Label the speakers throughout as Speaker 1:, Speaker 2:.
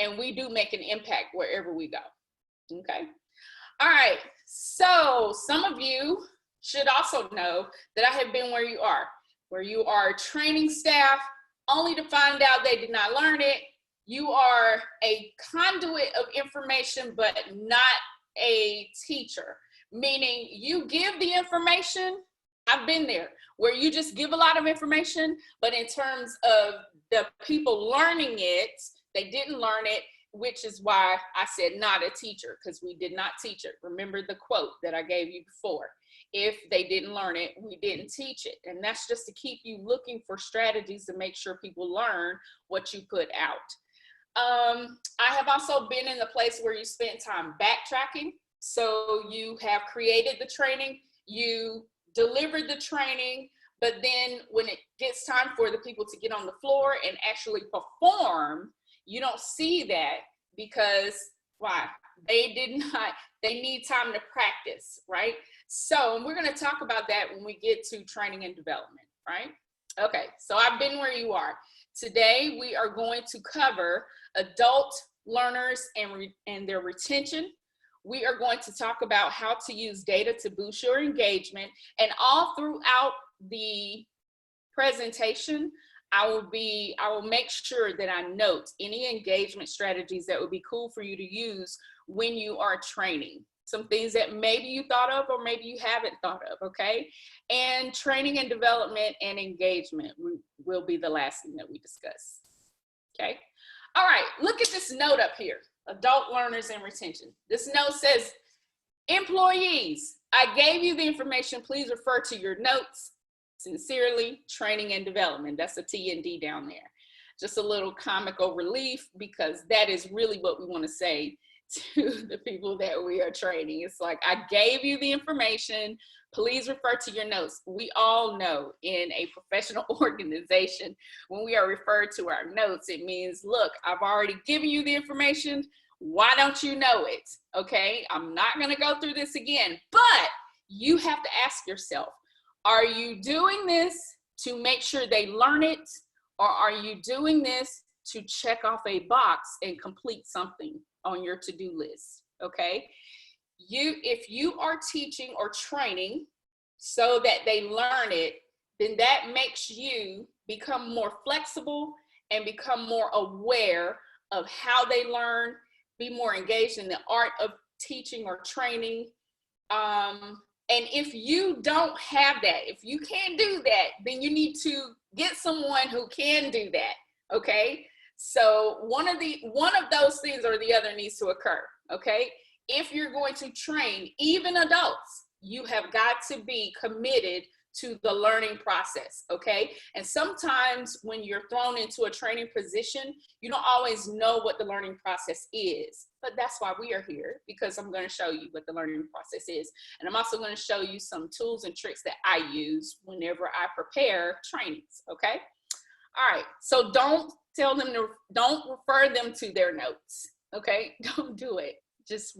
Speaker 1: and we do make an impact wherever we go. Okay. All right. So some of you should also know that I have been where you are training staff only to find out they did not learn it. You are a conduit of information, but not a teacher, meaning you give the information. I've been there where you just give a lot of information, but in terms of the people learning it, they didn't learn it, which is why I said not a teacher, because we did not teach it. Remember the quote that I gave you before. If they didn't learn it, we didn't teach it. And that's just to keep you looking for strategies to make sure people learn what you put out. I have also been in the place where you spend time backtracking. So you have created the training, you delivered the training, but then when it gets time for the people to get on the floor and actually perform, you don't see that because why? They need time to practice, right? So we're going to talk about that when we get to training and development, right? Okay, so I've been where you are. Today, we are going to cover adult learners and their retention. We are going to talk about how to use data to boost your engagement. And all throughout the presentation, I will make sure that I note any engagement strategies that would be cool for you to use when you are training. Some things that maybe you thought of or maybe you haven't thought of, okay? And training and development and engagement will be the last thing that we discuss, okay? All right, look at this note up here, adult learners and retention. This note says, employees, I gave you the information, please refer to your notes. Sincerely, training and development. That's a T&D down there. Just a little comical relief because that is really what we want to say to the people that we are training. It's like, I gave you the information, please refer to your notes. We all know in a professional organization, when we are referred to our notes, it means, look, I've already given you the information. Why don't you know it? Okay, I'm not going to go through this again, but you have to ask yourself, are you doing this to make sure they learn it, or are you doing this to check off a box and complete something on your to-do list? Okay, if you are teaching or training so that they learn it, then that makes you become more flexible and become more aware of how they learn, be more engaged in the art of teaching or training. And if you don't have that, if you can't do that, then you need to get someone who can do that, okay? So one of those things or the other needs to occur, okay? If you're going to train even adults, you have got to be committed to the learning process, okay? And sometimes when you're thrown into a training position, you don't always know what the learning process is, but that's why we are here, because I'm going to show you what the learning process is. And I'm also going to show you some tools and tricks that I use whenever I prepare trainings, okay? All right, so don't refer them to their notes, okay? Don't do it. Just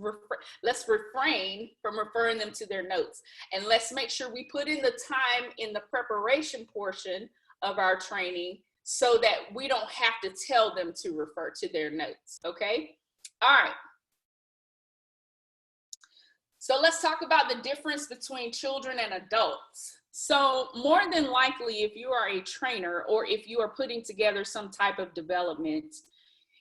Speaker 1: let's refrain from referring them to their notes, and let's make sure we put in the time in the preparation portion of our training so that we don't have to tell them to refer to their notes, okay? All right. So let's talk about the difference between children and adults. So more than likely, if you are a trainer or if you are putting together some type of development,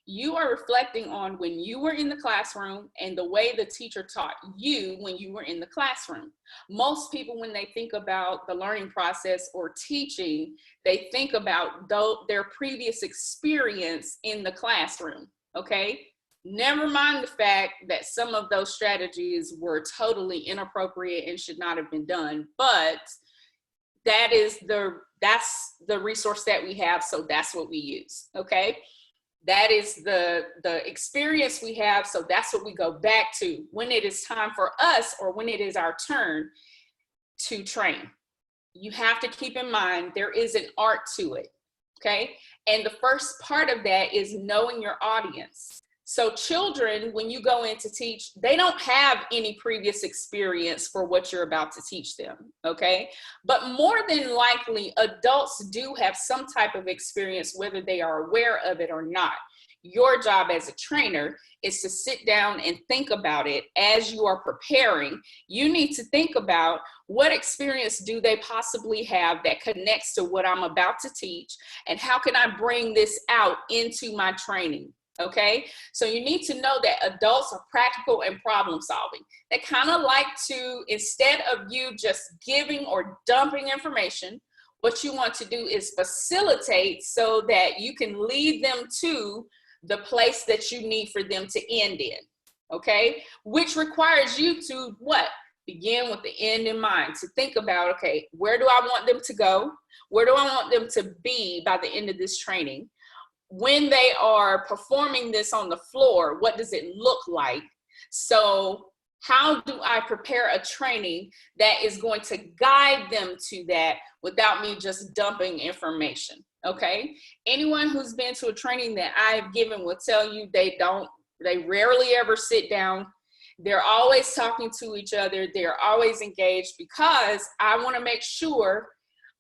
Speaker 1: you are reflecting on when you were in the classroom and the way the teacher taught you when you were in the classroom. Most people, when they think about the learning process or teaching, they think about their previous experience in the classroom, okay? Never mind the fact that some of those strategies were totally inappropriate and should not have been done, but that's the resource that we have, so that's what we use, okay? That is the experience we have, so that's what we go back to when it is time for us or when it is our turn to train. You have to keep in mind there is an art to it, okay? And the first part of that is knowing your audience. So children, when you go in to teach, they don't have any previous experience for what you're about to teach them, okay? But more than likely, adults do have some type of experience, whether they are aware of it or not. Your job as a trainer is to sit down and think about it as you are preparing. You need to think about what experience do they possibly have that connects to what I'm about to teach, and how can I bring this out into my training? Okay, so you need to know that adults are practical and problem solving. They kind of like to, instead of you just giving or dumping information, what you want to do is facilitate so that you can lead them to the place that you need for them to end in, okay? Which requires you to what? Begin with the end in mind, to think about, okay, where do I want them to go? Where do I want them to be by the end of this training? When they are performing this on the floor, what does it look like? So how do I prepare a training that is going to guide them to that without me just dumping information? Okay, anyone who's been to a training that I've given will tell you they rarely ever sit down. They're always talking to each other. They're always engaged, because I want to make sure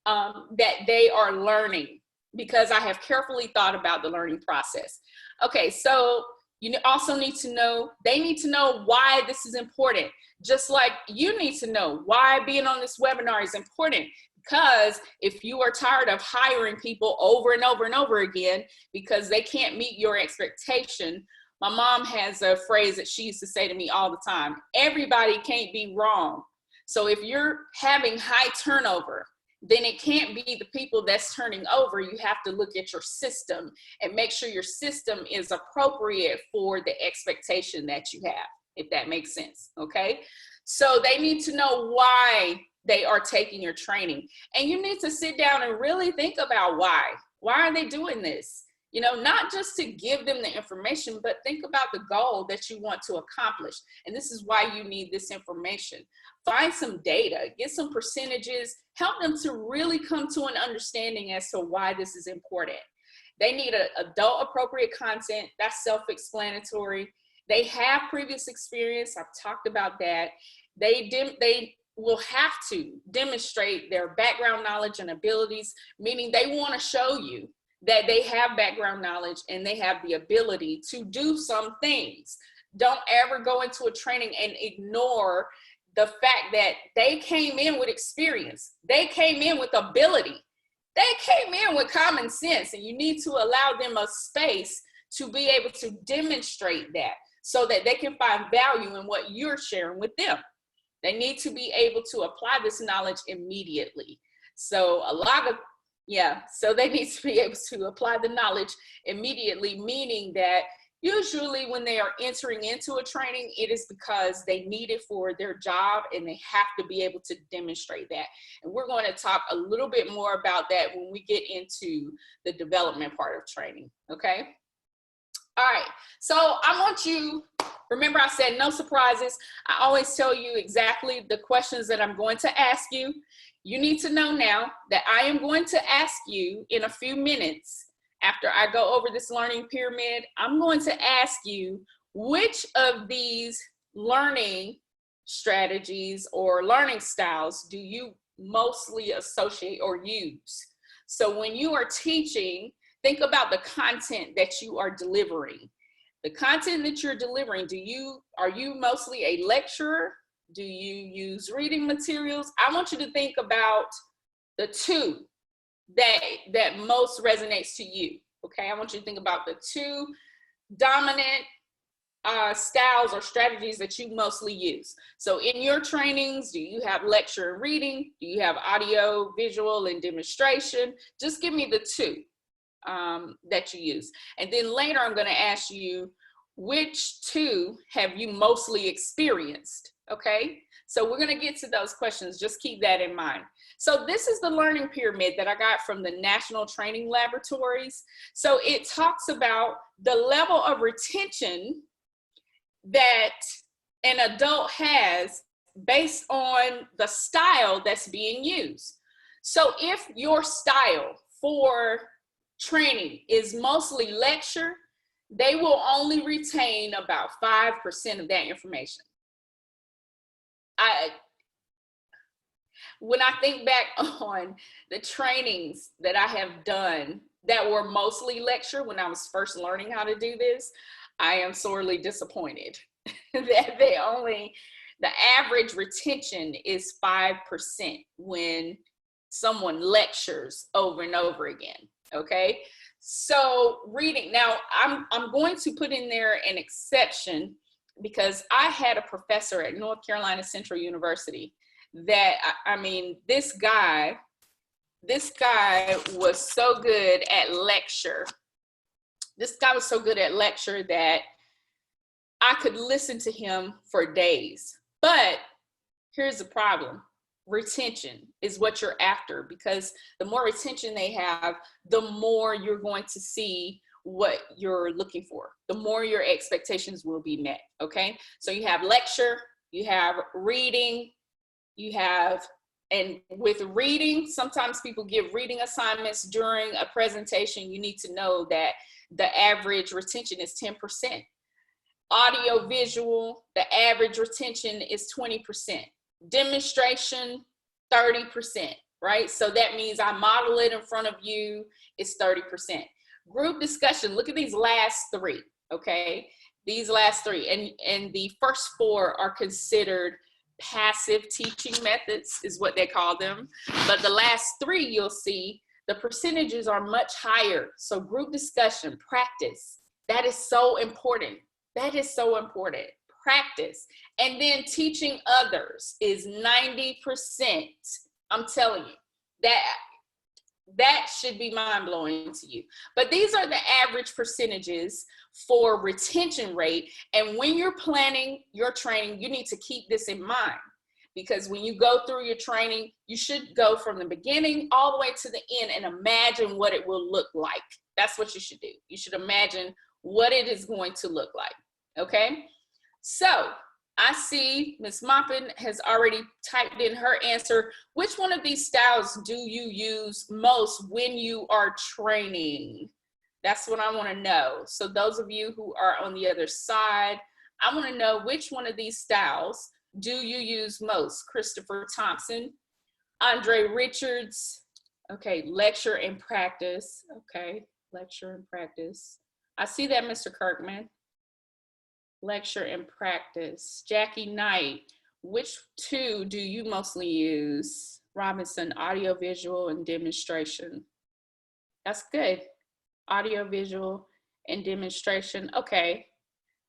Speaker 1: that they are learning, because I have carefully thought about the learning process. Okay, so you also need to know, they need to know why this is important. Just like you need to know why being on this webinar is important. Because if you are tired of hiring people over and over and over again because they can't meet your expectation, my mom has a phrase that she used to say to me all the time: everybody can't be wrong. So if you're having high turnover, then it can't be the people that's turning over. You have to look at your system and make sure your system is appropriate for the expectation that you have, if that makes sense, okay? So they need to know why they are taking your training. And you need to sit down and really think about why. Why are they doing this? You know, not just to give them the information, but think about the goal that you want to accomplish. And this is why you need this information. Find some data, get some percentages, help them to really come to an understanding as to why this is important. They need adult appropriate content. That's self-explanatory. They have previous experience. I've talked about that. They will have to demonstrate their background knowledge and abilities, meaning they want to show you that they have background knowledge and they have the ability to do some things. Don't ever go into a training and ignore the fact that they came in with experience. They came in with ability. They came in with common sense, and you need to allow them a space to be able to demonstrate that so that they can find value in what you're sharing with them. They need to be able to apply this knowledge immediately. So so they need to be able to apply the knowledge immediately, meaning that usually when they are entering into a training, it is because they need it for their job and they have to be able to demonstrate that. And we're going to talk a little bit more about that when we get into the development part of training, okay? All right, so I want you, remember I said no surprises. I always tell you exactly the questions that I'm going to ask you. You need to know now that I am going to ask you in a few minutes, after I go over this learning pyramid, I'm going to ask you which of these learning strategies or learning styles do you mostly associate or use. So when you are teaching, think about the content that you are delivering. The content that you're delivering, are you mostly a lecturer? Do you use reading materials? I want you to think about the two that most resonates to you, okay? I want you to think about the two dominant styles or strategies that you mostly use. So in your trainings, do you have lecture and reading? Do you have audio, visual, and demonstration? Just give me the two that you use. And then later I'm gonna ask you, which two have you mostly experienced, okay? So we're gonna get to those questions, just keep that in mind. So this is the learning pyramid that I got from the National Training Laboratories. So it talks about the level of retention that an adult has based on the style that's being used. So if your style for training is mostly lecture, they will only retain about 5% of that information. When I think back on the trainings that I have done that were mostly lecture when I was first learning how to do this, I am sorely disappointed that the average retention is 5% when someone lectures over and over again, okay? So reading, now I'm going to put in there an exception because I had a professor at North Carolina Central University that, I mean, this guy was so good at lecture. This guy was so good at lecture that I could listen to him for days. But here's the problem. Retention is what you're after, because the more retention they have, the more you're going to see what you're looking for. The more your expectations will be met, okay? So you have lecture, you have reading, you have, and with reading, sometimes people give reading assignments during a presentation. You need to know that the average retention is 10%. Audio visual, the average retention is 20%. Demonstration, 30%, right? So that means I model it in front of you, it's 30%. Group discussion, look at these last three, okay? These last three, and the first four are considered passive teaching methods is what they call them. But the last three, you'll see the percentages are much higher. So group discussion, practice, that is so important. That is so important. Practice. And then teaching others is 90%. I'm telling you, that should be mind-blowing to you. But these are the average percentages for retention rate. And when you're planning your training, you need to keep this in mind, because when you go through your training, you should go from the beginning all the way to the end and imagine what it will look like. That's what you should do. You should imagine what it is going to look like, okay? So I see Ms. Maupin has already typed in her answer. Which one of these styles do you use most when you are training? That's what I want to know. So those of you who are on the other side, I want to know which one of these styles do you use most? Christopher Thompson, Andre Richards, okay, lecture and practice, okay, lecture and practice. I see that, Mr. Kirkman. Lecture and practice. Jackie Knight, which two do you mostly use? Robinson, audio, visual, and demonstration. That's good. Audio, visual, and demonstration. Okay.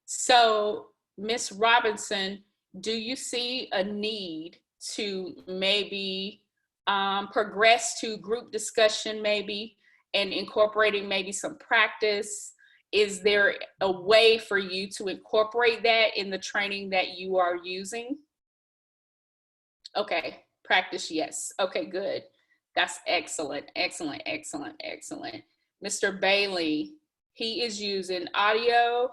Speaker 1: So, Miss Robinson, do you see a need to maybe progress to group discussion maybe and incorporating maybe some practice? Is there a way for you to incorporate that in the training that you are using? Okay, practice, yes. Okay, good. That's excellent, excellent, excellent, excellent. Mr. Bailey, he is using audio,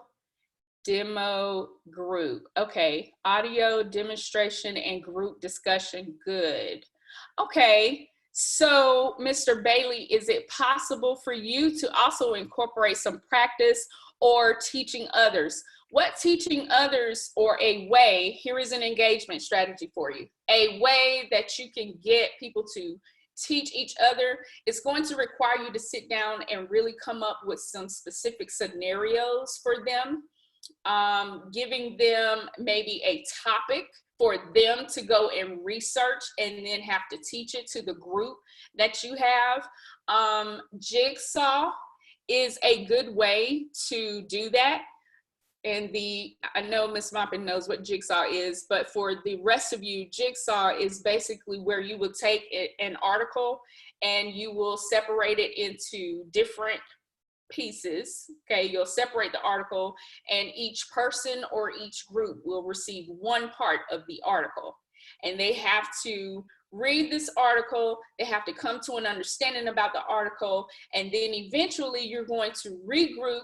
Speaker 1: demo, group. Okay, audio, demonstration, and group discussion, good. Okay. So, Mr. Bailey, is it possible for you to also incorporate some practice or teaching others? What teaching others, or a way, here is an engagement strategy for you, a way that you can get people to teach each other is going to require you to sit down and really come up with some specific scenarios for them, giving them maybe a topic for them to go and research and then have to teach it to the group that you have. Jigsaw is a good way to do that. And I know Ms. Maupin knows what Jigsaw is, but for the rest of you, Jigsaw is basically where you will take an article and you will separate it into different pieces, okay? You'll separate the article, and each person or each group will receive one part of the article, and they have to read this article, they have to come to an understanding about the article, and then eventually you're going to regroup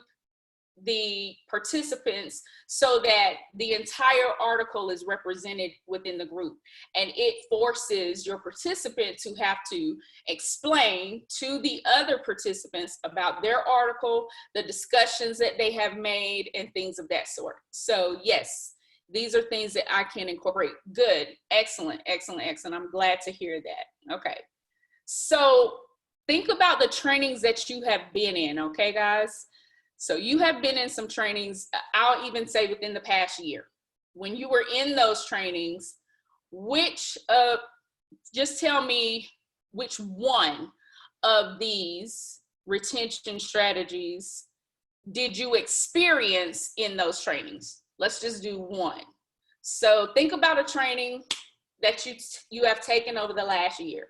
Speaker 1: the participants so that the entire article is represented within the group. And it forces your participant to have to explain to the other participants about their article, the discussions that they have made, and things of that sort. So yes, these are things that I can incorporate. Good, excellent, excellent, excellent. I'm glad to hear that. Okay, so think about the trainings that you have been in, okay, guys? So you have been in some trainings, I'll even say within the past year. When you were in those trainings, just tell me which one of these retention strategies did you experience in those trainings? Let's just do one. So think about a training that you have taken over the last year.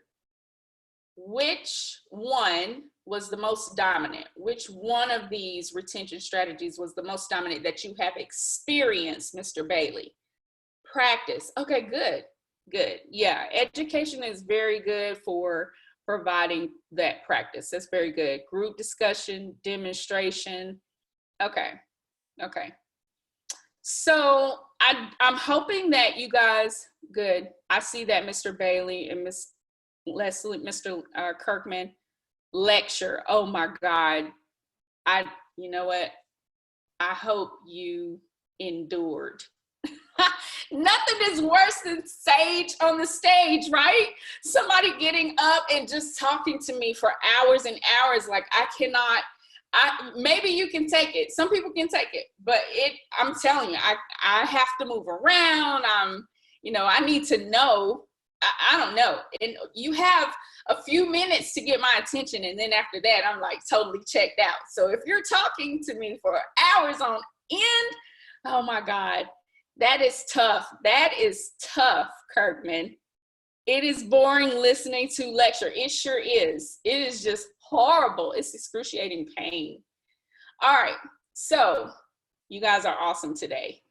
Speaker 1: Which one was the most dominant? Which one of these retention strategies was the most dominant that you have experienced, Mr. Bailey? Practice. Okay, good, good. Yeah, education is very good for providing that practice. That's very good. Group discussion, demonstration. Okay, okay. So I'm hoping that you guys, good. I see that Mr. Bailey and Miss Leslie, Mr. Kirkman, lecture. Oh my God. You know what? I hope you endured. Nothing is worse than sage on the stage, right? Somebody getting up and just talking to me for hours and hours. Like maybe you can take it. Some people can take it, but I'm telling you, I have to move around. I need to know. I don't know. And you have a few minutes to get my attention. And then after that, I'm like totally checked out. So if you're talking to me for hours on end, oh my God, that is tough. That is tough, Kirkman. It is boring listening to lecture. It sure is. It is just horrible. It's excruciating pain. All right. So you guys are awesome today.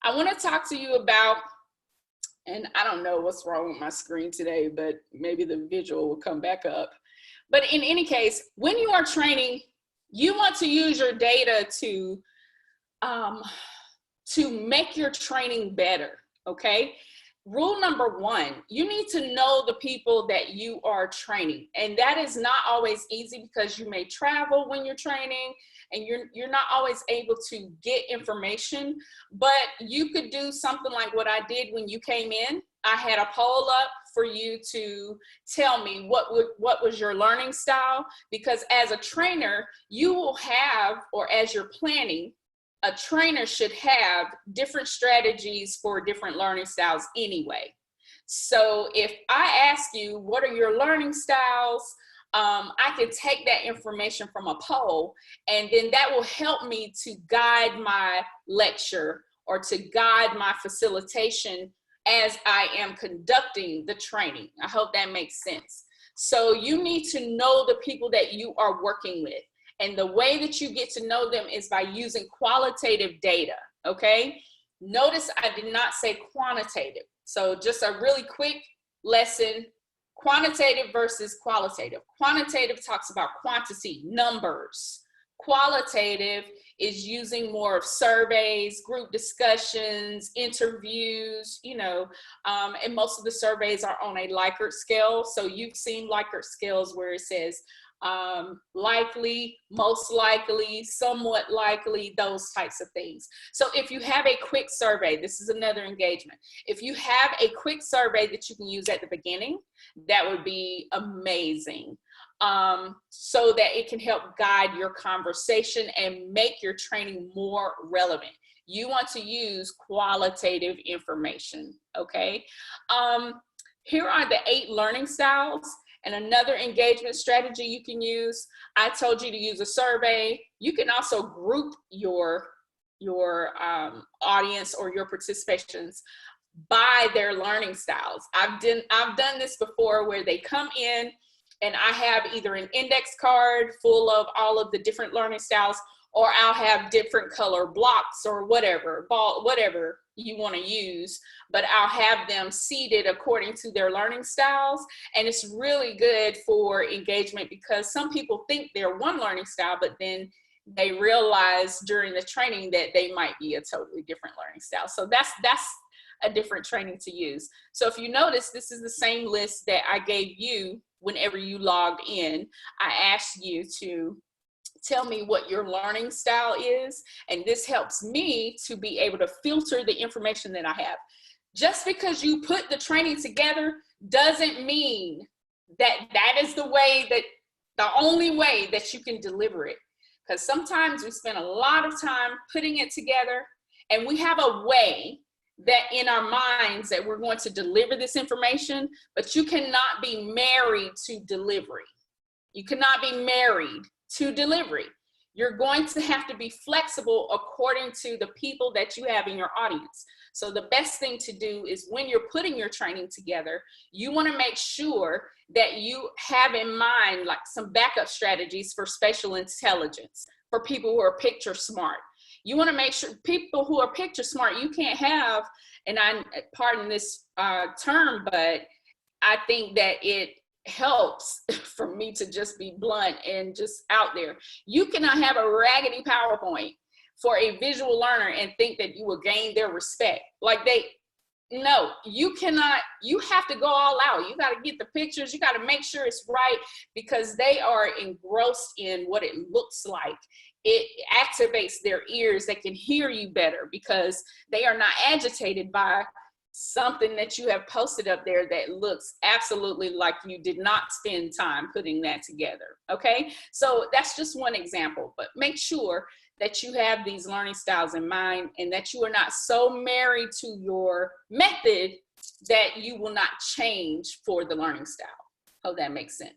Speaker 1: I want to talk to you about, and I don't know what's wrong with my screen today, but maybe the visual will come back up. But in any case, when you are training, you want to use your data to make your training better, okay? Rule number one, you need to know the people that you are training. And that is not always easy because you may travel when you're training and you're not always able to get information, but you could do something like what I did when you came in. I had a poll up for you to tell me what was your learning style, because as a trainer, you will have, or as you're planning, a trainer should have different strategies for different learning styles anyway. So if I ask you, what are your learning styles? I can take that information from a poll, and then that will help me to guide my lecture or to guide my facilitation as I am conducting the training. I hope that makes sense. So you need to know the people that you are working with. And the way that you get to know them is by using qualitative data, okay? Notice I did not say quantitative. So just a really quick lesson, quantitative versus qualitative. Quantitative talks about quantity, numbers. Qualitative is using more of surveys, group discussions, interviews, and most of the surveys are on a Likert scale. So you've seen Likert scales where it says, likely, most likely, somewhat likely, those types of things. So if you have a quick survey, this is another engagement. If you have a quick survey that you can use at the beginning, that would be amazing. So that it can help guide your conversation and make your training more relevant. You want to use qualitative information, okay? Here are the 8 learning styles. And another engagement strategy you can use, I told you to use a survey. You can also group your audience or your participations by their learning styles. I've done this before where they come in and I have either an index card full of all of the different learning styles, or I'll have different color blocks or whatever you want to use, but I'll have them seated according to their learning styles. And it's really good for engagement because some people think they're one learning style, but then they realize during the training that they might be a totally different learning style. So that's a different training to use. So if you notice, this is the same list that I gave you whenever you logged in. I asked you to tell me what your learning style is, and this helps me to be able to filter the information that I have. Just because you put the training together doesn't mean that that is the way that The only way that you can deliver it. Because sometimes we spend a lot of time putting it together, and we have a way that in our minds that we're going to deliver this information, but you cannot be married to delivery. You cannot be married to delivery. You're going to have to be flexible according to the people that you have in your audience. So the best thing to do is when you're putting your training together, you want to make sure that you have in mind like some backup strategies for spatial intelligence, for people who are picture smart. You want to make sure people who are picture smart, you can't have, and I pardon this term, but I think that it helps for me to just be blunt and just out there. You cannot have a raggedy PowerPoint for a visual learner and think that you will gain their respect. Like no, you cannot, you have to go all out. You got to get the pictures, you got to make sure it's right, because they are engrossed in what it looks like. It activates their ears, they can hear you better because they are not agitated by something that you have posted up there that looks absolutely like you did not spend time putting that together. Okay, so that's just one example, but make sure that you have these learning styles in mind and that you are not so married to your method that you will not change for the learning style. Hope that makes sense.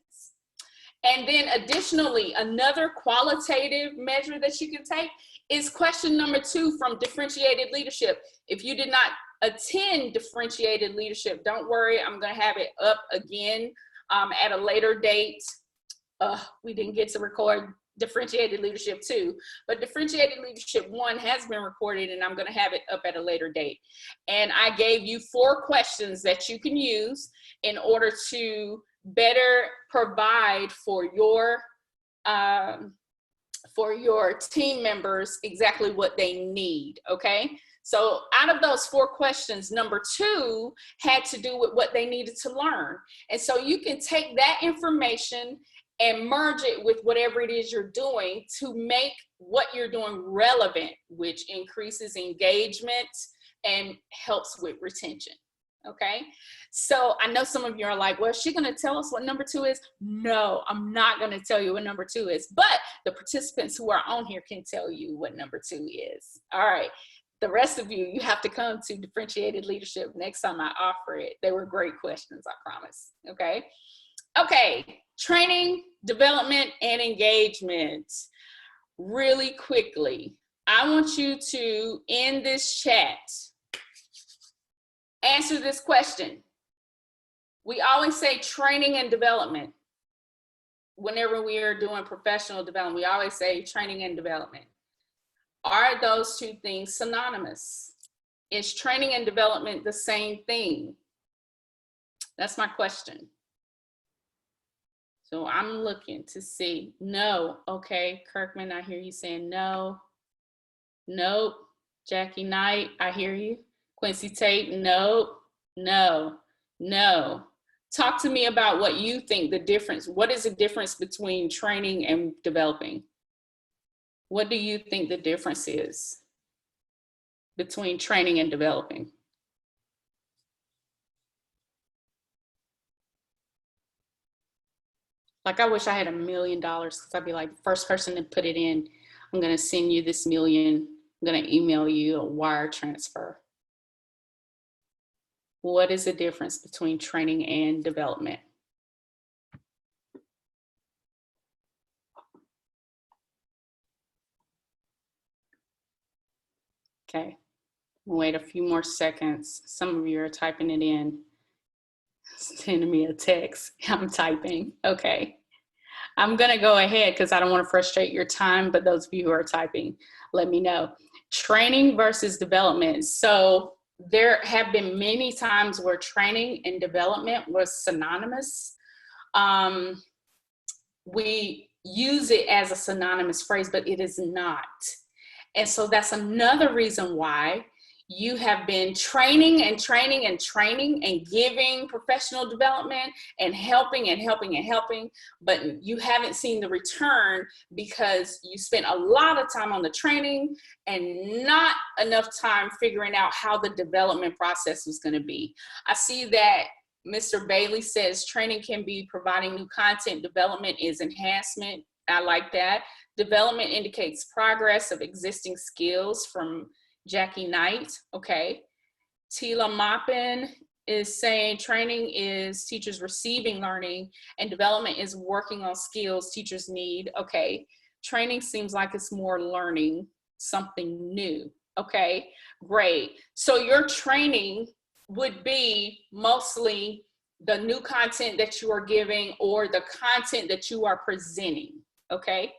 Speaker 1: And then additionally, another qualitative measure that you can take is question number 2 from differentiated leadership. If you did not attend differentiated leadership, don't worry, I'm going to have it up again at a later date. We didn't get to record differentiated leadership 2, but differentiated leadership 1 has been recorded, and I'm going to have it up at a later date. And I gave you 4 questions that you can use in order to better provide for your team members exactly what they need. Okay, so out of those 4 questions, number 2 had to do with what they needed to learn. And so you can take that information and merge it with whatever it is you're doing to make what you're doing relevant, which increases engagement and helps with retention. Okay, so I know some of you are like, well, is she going to tell us what number 2 is? No, I'm not going to tell you what number 2 is, but the participants who are on here can tell you what number 2 is. All right, the rest of you, you have to come to differentiated leadership next time I offer it. They were great questions, I promise. Okay. Okay, training, development, and engagement. Really quickly, I want you to, in this chat, answer this question. We always say training and development. Whenever we are doing professional development, we always say training and development. Are those 2 things synonymous? Is training and development the same thing? That's my question. So I'm looking to see. No. Okay, Kirkman, I hear you saying no. Nope. Jackie Knight, I hear you. Quincy Tate, no, no, no. Talk to me about what you think the difference, what is the difference between training and developing? What do you think the difference is between training and developing? Like, I wish I had $1 million, because I'd be like, first person to put it in, I'm going to send you this $1 million. I'm going to email you a wire transfer. What is the difference between training and development? Okay, wait a few more seconds. Some of you are typing it in. Sending me a text. I'm typing. Okay. I'm going to go ahead because I don't want to frustrate your time, but those of you who are typing, let me know. Training versus development. So there have been many times where training and development was synonymous. We use it as a synonymous phrase, but it is not. And so that's another reason why you have been training and training and training and giving professional development and helping and helping and helping, but you haven't seen the return because you spent a lot of time on the training and not enough time figuring out how the development process was going to be. I see that Mr. Bailey says training can be providing new content. Development is enhancement. I like that. Development indicates progress of existing skills from Jackie Knight. Okay. Tila Maupin is saying training is teachers receiving learning and development is working on skills teachers need. Okay. Training seems like it's more learning something new. Okay, great. So your training would be mostly the new content that you are giving or the content that you are presenting. Okay.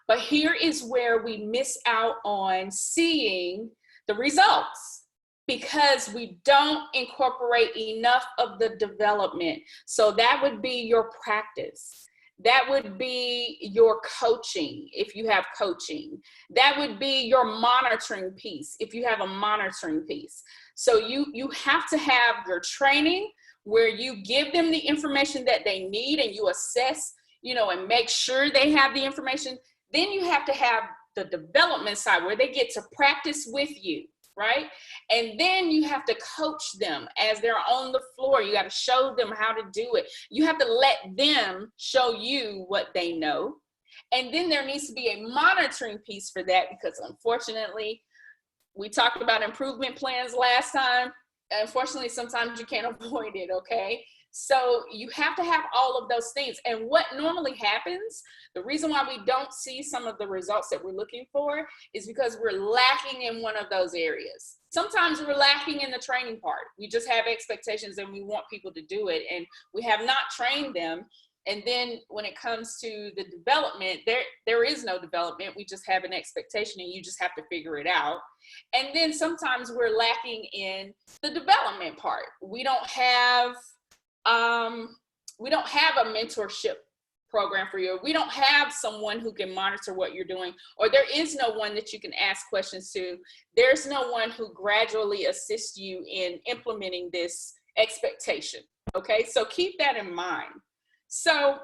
Speaker 1: But here is where we miss out on seeing the results because we don't incorporate enough of the development. So that would be your practice. That would be your coaching if you have coaching. That would be your monitoring piece if you have a monitoring piece. So you have to have your training where you give them the information that they need and you assess, and make sure they have the information. Then you have to have the development side where they get to practice with you, right? And then you have to coach them as they're on the floor. You got to show them how to do it. You have to let them show you what they know. And then there needs to be a monitoring piece for that because unfortunately, we talked about improvement plans last time. Unfortunately, sometimes you can't avoid it, okay? So you have to have all of those things. And what normally happens, the reason why we don't see some of the results that we're looking for is because we're lacking in one of those areas. Sometimes we're lacking in the training part. We just have expectations and we want people to do it and we have not trained them. And then when it comes to the development, there is no development. We just have an expectation and you just have to figure it out. And then sometimes we're lacking in the development part. We don't have a mentorship program for you. We don't have someone who can monitor what you're doing, or there is no one that you can ask questions to. There's no one who gradually assists you in implementing this expectation. Okay, so keep that in mind. So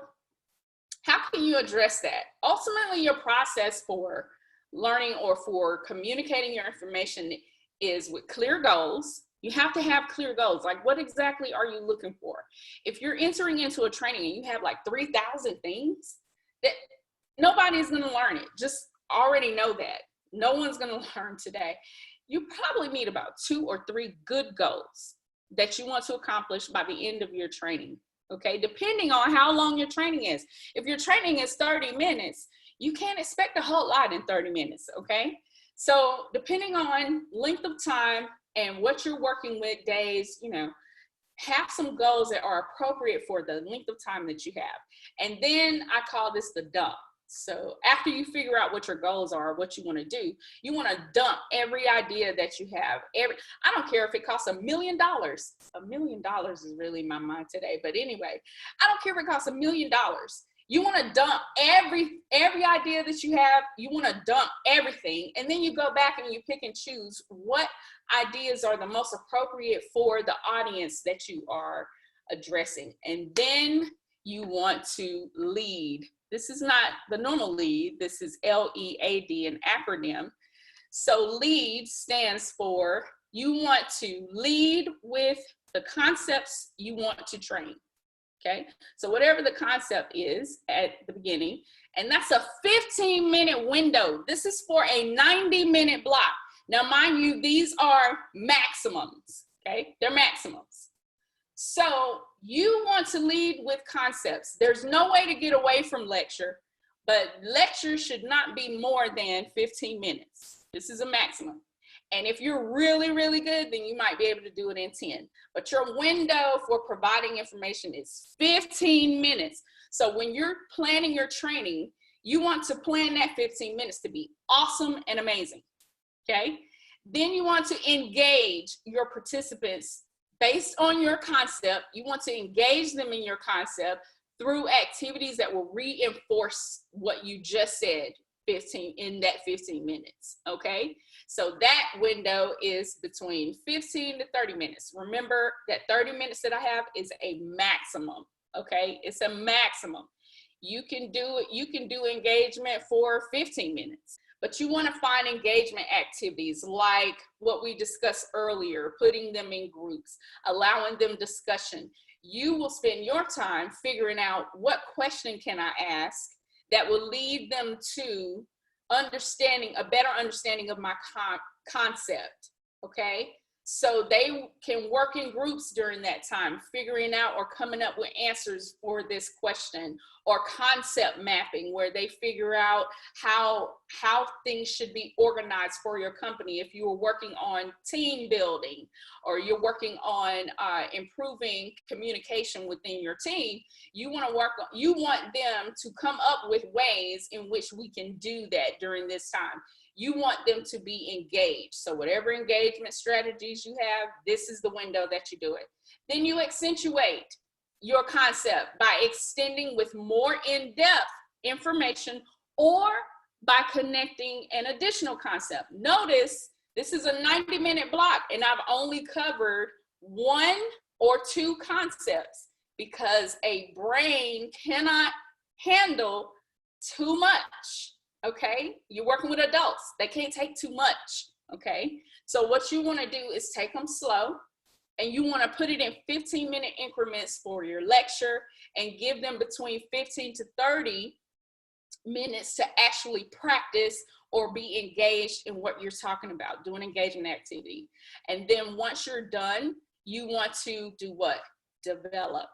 Speaker 1: how can you address that? Ultimately, your process for learning or for communicating your information is with clear goals. You have to have clear goals. Like, what exactly are you looking for? If you're entering into a training and you have like 3,000 things, that nobody's going to learn it. Just already know that. No one's going to learn today. You probably need about 2 or 3 good goals that you want to accomplish by the end of your training. Okay, depending on how long your training is. If your training is 30 minutes, you can't expect a whole lot in 30 minutes, okay? So depending on length of time and what you're working with, days, have some goals that are appropriate for the length of time that you have. And then I call this the dump. So after you figure out what your goals are, what you want to do, you want to dump every idea that you have. I don't care if it costs $1 million. $1 million is really my mind today. But anyway, I don't care if it costs $1 million. You want to dump every idea that you have. You want to dump everything. And then you go back and you pick and choose what ideas are the most appropriate for the audience that you are addressing. And then you want to lead. This is not the normal lead. This is LEAD, an acronym. So LEAD stands for you want to lead with the concepts you want to train. Okay, so whatever the concept is at the beginning, and that's a 15-minute window. This is for a 90-minute block. Now, mind you, these are maximums, okay? They're maximums. So you want to lead with concepts. There's no way to get away from lecture, but lecture should not be more than 15 minutes. This is a maximum. And if you're really, really good, then you might be able to do it in 10. But your window for providing information is 15 minutes. So when you're planning your training, you want to plan that 15 minutes to be awesome and amazing, okay? Then you want to engage your participants based on your concept. You want to engage them in your concept through activities that will reinforce what you just said in that 15 minutes, okay? So that window is between 15 to 30 minutes. Remember that 30 minutes that I have is a maximum, okay? It's a maximum. You can do engagement for 15 minutes, but you want to find engagement activities like what we discussed earlier, putting them in groups, allowing them discussion. You will spend your time figuring out what question can I ask that will lead them to understanding, a better understanding of my concept, okay? So they can work in groups during that time, figuring out or coming up with answers for this question, or concept mapping, where they figure out how things should be organized for your company. If you are working on team building, or you're working on improving communication within your team, you want them to come up with ways in which we can do that during this time. You want them to be engaged. So whatever engagement strategies you have, this is the window that you do it. Then you accentuate your concept by extending with more in-depth information, or by connecting an additional concept. Notice this is a 90-minute block and I've only covered 1 or 2 concepts, because a brain cannot handle too much. Okay, you're working with adults, they can't take too much. Okay, so what you want to do is take them slow, and you want to put it in 15-minute increments for your lecture, and give them between 15 to 30 minutes to actually practice or be engaged in what you're talking about, do an engagement activity. And then once you're done, you want to do what? Develop.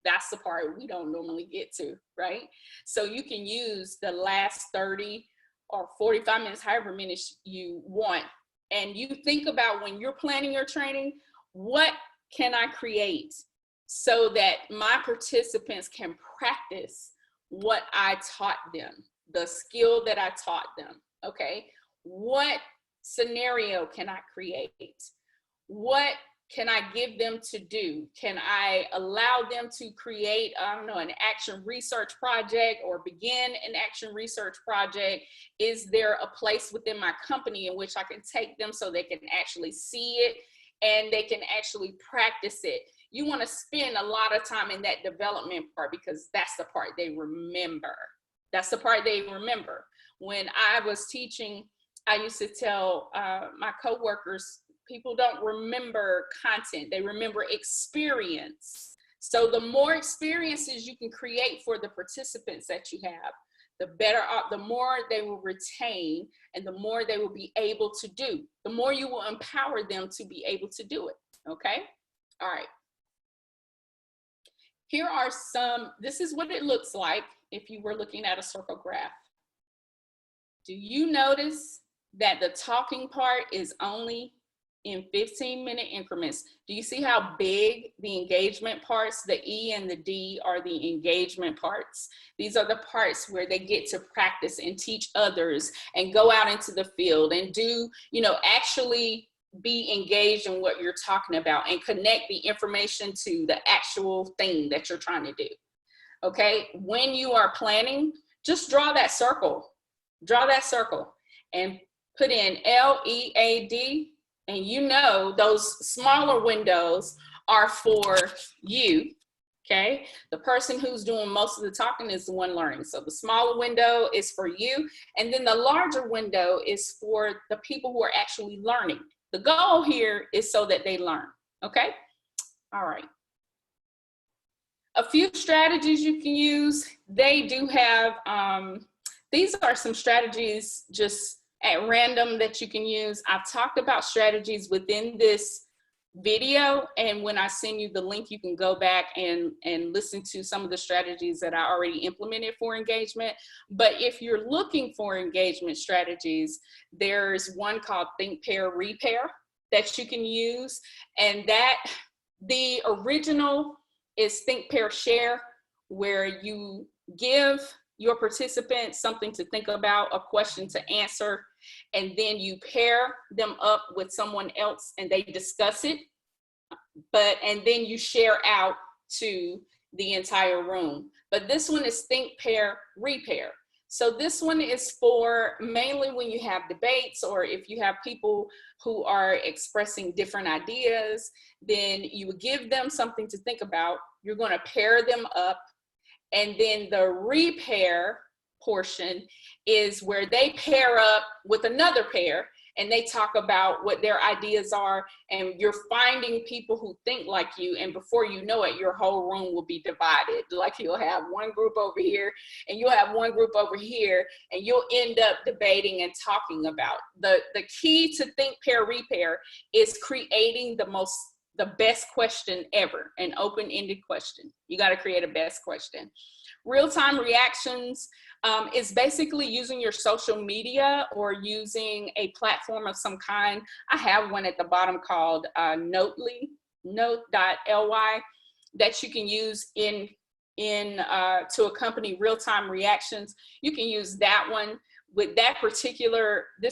Speaker 1: That's the part we don't normally get to, right? So you can use the last 30 or 45 minutes, however minutes you want. And you think about, when you're planning your training, what can I create so that my participants can practice what I taught them, the skill that I taught them, okay? What scenario can I create? What can I give them to do? Can I allow them to create, I don't know, an action research project, or begin an action research project? Is there a place within my company in which I can take them so they can actually see it and they can actually practice it? You want to spend a lot of time in that development part, because that's the part they remember. That's the part they remember. When I was teaching, I used to tell my coworkers, people don't remember content, they remember experience. So the more experiences you can create for the participants that you have, the better, the more they will retain, and the more they will be able to do, the more you will empower them to be able to do it, okay? All right. Here are some, this is what it looks like if you were looking at a circle graph. Do you notice that the talking part is only in 15-minute increments? Do you see how big the engagement parts, the E and the D, are the engagement parts? These are the parts where they get to practice and teach others and go out into the field and do, you know, actually be engaged in what you're talking about and connect the information to the actual thing that you're trying to do. Okay, when you are planning, just draw that circle and put in LEAD. And you know those smaller windows are for you, okay? The person who's doing most of the talking is the one learning. So the smaller window is for you, and then the larger window is for the people who are actually learning. The goal here is so that they learn, okay? All right. A few strategies you can use. They do have, these are some strategies just at random that you can use. I've talked about strategies within this video, and when I send you the link, you can go back and listen to some of the strategies that I already implemented for engagement. But if you're looking for engagement strategies, there's one called Think, Pair, Repair that you can use. And that, the original is Think, Pair, Share, where you give your participants something to think about, a question to answer, and then you pair them up with someone else and they discuss it, and then you share out to the entire room. But this one is Think, Pair, Repair. So this one is for mainly when you have debates, or if you have people who are expressing different ideas, then you would give them something to think about. You're going to pair them up. And then the repair portion is where they pair up with another pair, and they talk about what their ideas are, and you're finding people who think like you, and before you know it, your whole room will be divided. Like you'll have one group over here and you'll have one group over here, and you'll end up debating and talking about. The key to Think, Pair, Repair is creating the best question ever, an open-ended question. You got to create a best question. Real-time reactions is basically using your social media or using a platform of some kind. I have one at the bottom called Note.ly, that you can use to accompany real-time reactions. You can use that one. With this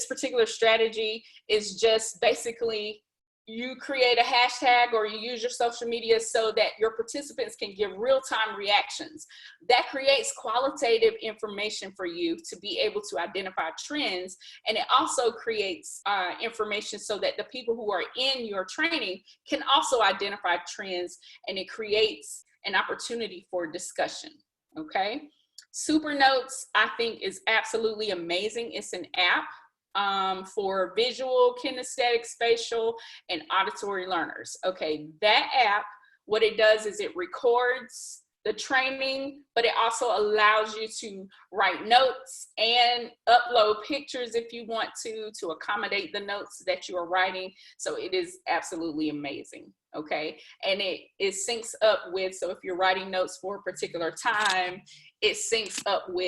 Speaker 1: particular strategy is just basically you create a hashtag or you use your social media so that your participants can give real-time reactions. That creates qualitative information for you to be able to identify trends. And it also creates information so that the people who are in your training can also identify trends, and it creates an opportunity for discussion, okay? Supernotes, I think, is absolutely amazing. It's an app for visual, kinesthetic, spatial, and auditory learners. Okay, that app, what it does is it records the training, but it also allows you to write notes and upload pictures if you want to accommodate the notes that you are writing. So it is absolutely amazing, okay? And it syncs up with, so if you're writing notes for a particular time, it syncs up with